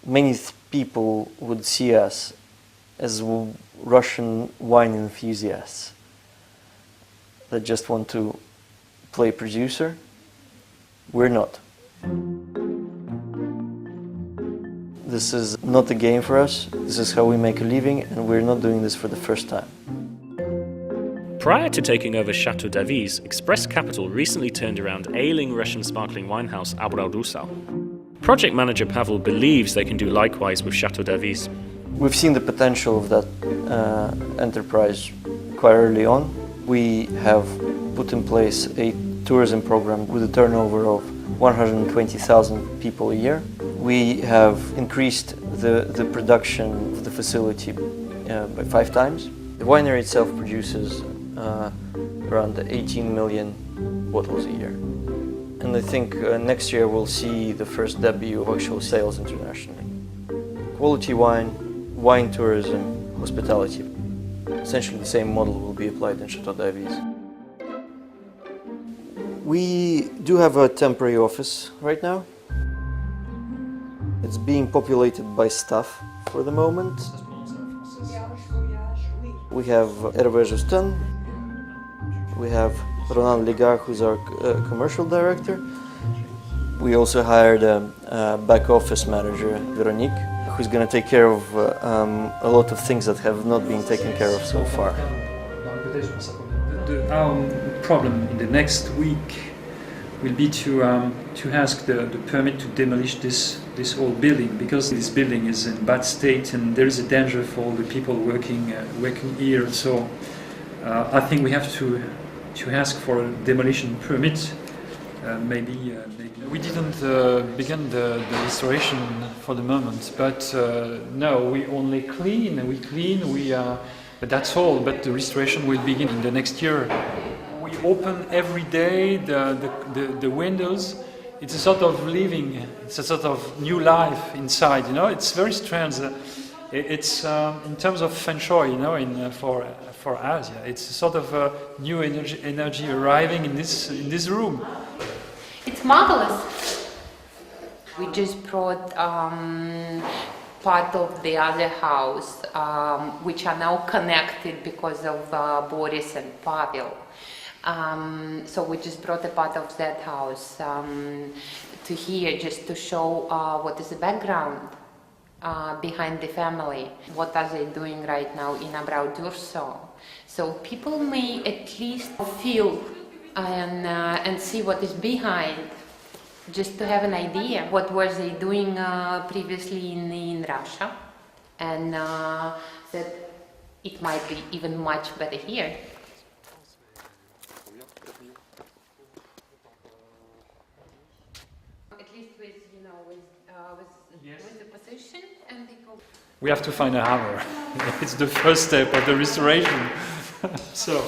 many people would see us as Russian wine enthusiasts that just want to play producer. We're not. This is not a game for us. This is how we make a living, and we're not doing this for the first time. Prior to taking over Chateau d'Aviz, Express Capital recently turned around ailing Russian sparkling wine house Abrał Dusau. Project manager Pavel believes they can do likewise with Chateau d'Aviz. We've seen the potential of that enterprise quite early on. We have put in place a tourism program with a turnover of 120,000 people a year. We have increased the production of the facility by 5 times. The winery itself produces around 18 million bottles a year. And I think next year we'll see the first debut of actual sales internationally. Quality wine, wine tourism, hospitality. Essentially the same model will be applied in Chateau d'Aviz. We do have a temporary office right now. It's being populated by staff for the moment. We have Hervé Justin. We have Ronan Ligar, who's our commercial director. We also hired a back office manager, Veronique, who's going to take care of a lot of things that have not been taken care of so far. Our problem in the next week will be to ask the permit to demolish this old building, because this building is in bad state and there is a danger for all the people working here. So I think we have to ask for a demolition permit. Maybe we didn't begin the restoration for the moment, but no, we only clean. But that's all. But the restoration will begin in the next year. We open every day the windows. It's a sort of living. It's a sort of new life inside. You know, it's very strange. It's in terms of feng shui. You know, for Asia, it's a sort of new energy arriving in this room. It's marvelous. We just brought part of the other house, which are now connected because of Boris and Pavel. So we just brought a part of that house to here, just to show what is the background behind the family. What are they doing right now in Abrał Dusau? So people may at least feel and see what is behind, just to have an idea what were they doing previously in Russia, and that it might be even much better here. At least with the position and people. We have to find a hammer. It's the first step of the restoration. So.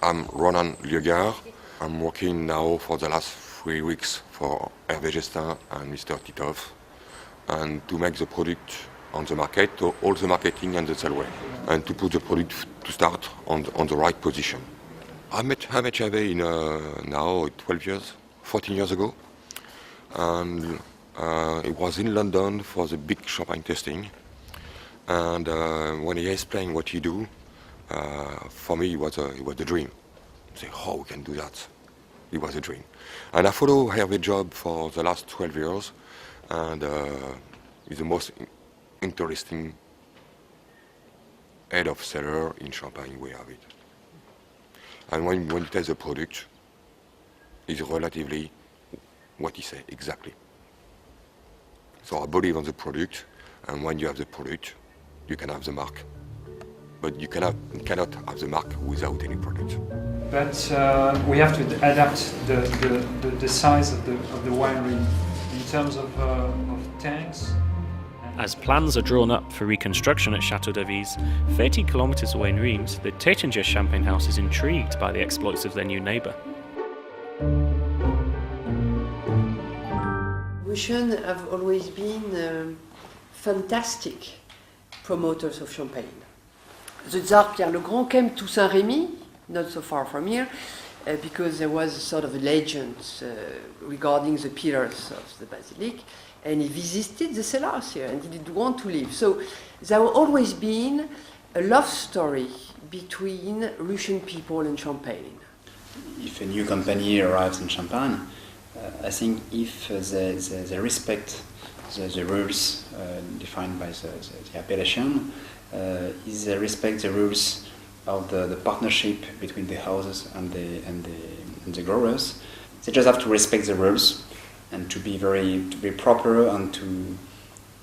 I'm Ronan Ligar. I'm working now for the last 3 weeks for Hervé Justin and Mr. Titov, and to make the product on the market, to all the marketing and the sell way, and to put the product to start on the right position. I met Hervé now 12 years, 14 years ago, and it was in London for the big champagne testing, and when he explained what he do, for me it was a dream. Say, how we can do that? It was a dream. And I follow Hervé's job for the last 12 years, and he's the most interesting head of seller in Champagne we have it. And when you test the product, it's relatively what he said exactly. So I believe on the product, and when you have the product, you can have the mark. But you cannot have the mark without any product. But we have to adapt the size of the winery in terms of tanks. As plans are drawn up for reconstruction at Chateau d'Aviz, 30 kilometers away in Reims, the Taittinger Champagne House is intrigued by the exploits of their new neighbour. Russians have always been fantastic promoters of champagne. The Tsar Pierre le Grand came to Saint-Rémy, not so far from here, because there was a sort of a legend regarding the pillars of the basilic, and he visited the cellars here and he did want to live. So there have always been a love story between Russian people and Champagne. If a new company arrives in Champagne, I think if they respect the rules defined by the appellation, if they respect the rules of the partnership between the houses and the growers, they just have to respect the rules and to be proper and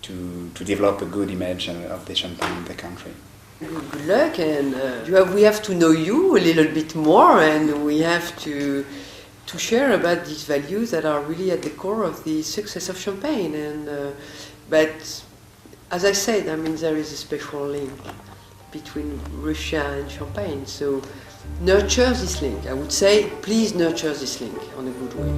to develop a good image of the Champagne in the country. Good luck, and we have to know you a little bit more, and we have to share about these values that are really at the core of the success of Champagne. And but as I said, I mean, there is a special link between Russia and Champagne. So nurture this link. I would say, please nurture this link on a good way.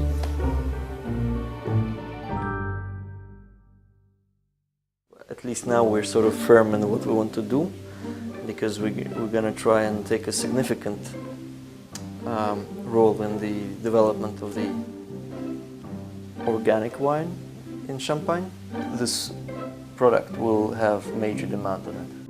At least now we're sort of firm in what we want to do, because we're going to try and take a significant role in the development of the organic wine in Champagne. This product will have major demand on it.